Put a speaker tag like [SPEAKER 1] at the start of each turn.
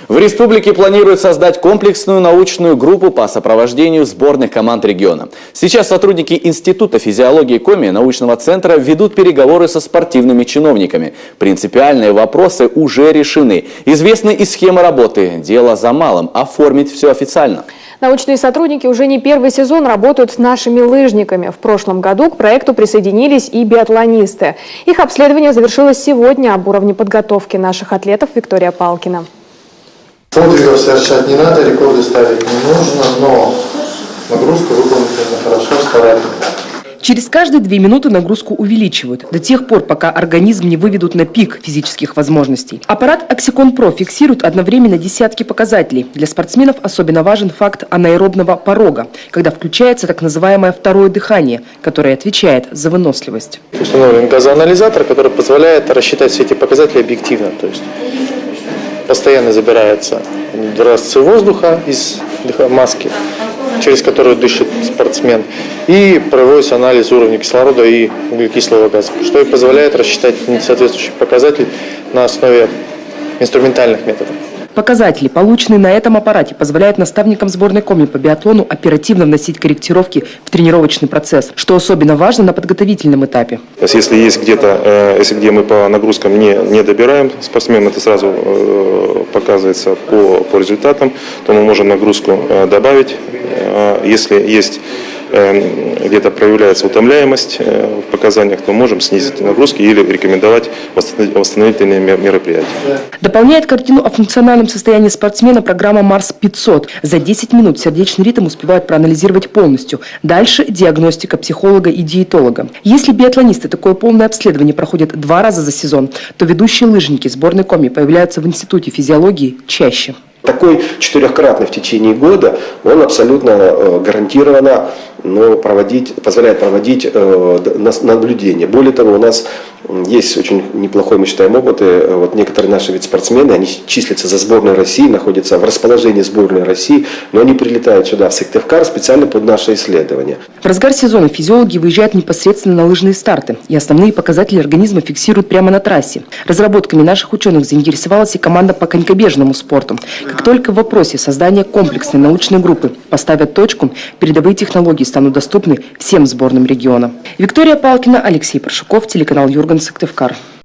[SPEAKER 1] В республике планируют создать комплексную научную группу по сопровождению сборных команд региона. Сейчас сотрудники Института физиологии КОМИ научного центра ведут переговоры со спортивными чиновниками. Принципиальные вопросы уже решены. Известны и схемы работы. Дело за малым – оформить все официально.
[SPEAKER 2] Научные сотрудники уже не первый сезон работают с нашими лыжниками. В прошлом году к проекту присоединились и биатлонисты. Их обследование завершилось сегодня. Об уровне подготовки наших атлетов Виктория Палкина.
[SPEAKER 3] Подвигов совершать не надо, рекорды ставить не нужно, но нагрузку выполнить нужно хорошо, старательно.
[SPEAKER 4] Через каждые 2 минуты нагрузку увеличивают, до тех пор, пока организм не выведут на пик физических возможностей. Аппарат Oxycon Pro фиксирует одновременно десятки показателей. Для спортсменов особенно важен факт анаэробного порога, когда включается так называемое второе дыхание, которое отвечает за выносливость.
[SPEAKER 3] Установлен газоанализатор, который позволяет рассчитать все эти показатели объективно. То есть постоянно забирается разцы воздуха из маски, через которую дышит спортсмен, и проводится анализ уровня кислорода и углекислого газа, что и позволяет рассчитать соответствующий показатель на основе инструментальных методов.
[SPEAKER 4] Показатели, полученные на этом аппарате, позволяют наставникам сборной КОМИ по биатлону оперативно вносить корректировки в тренировочный процесс, что особенно важно на подготовительном этапе.
[SPEAKER 5] Если есть где-то, если мы по нагрузкам не добираем спортсменам, это сразу показывается по результатам, то мы можем нагрузку добавить. Если есть где-то проявляется утомляемость в показаниях, то можем снизить нагрузки или рекомендовать восстановительные мероприятия.
[SPEAKER 4] Дополняет картину о функциональном состоянии спортсмена программа Марс 500. За 10 минут сердечный ритм успевают проанализировать полностью. Дальше диагностика психолога и диетолога. Если биатлонисты такое полное обследование проходят 2 раза за сезон, то ведущие лыжники сборной КОМИ появляются в Институте физиологии чаще.
[SPEAKER 6] Такой 4-кратный в течение года, он абсолютно гарантированно позволяет проводить наблюдение. Более того, у нас есть очень неплохой, мы считаем, опыт. Вот некоторые наши спортсмены, они числятся за сборную России, находятся в расположении сборной России, но они прилетают сюда, в Сыктывкар, специально под наше исследование.
[SPEAKER 4] В разгар сезона физиологи выезжают непосредственно на лыжные старты, и основные показатели организма фиксируют прямо на трассе. Разработками наших ученых заинтересовалась и команда по конькобежному спорту. Как только в вопросе создания комплексной научной группы поставят точку, передовые технологии станут доступны всем сборным региона. Виктория Палкина, Алексей Паршуков, телеканал Юрган, Сыктывкар.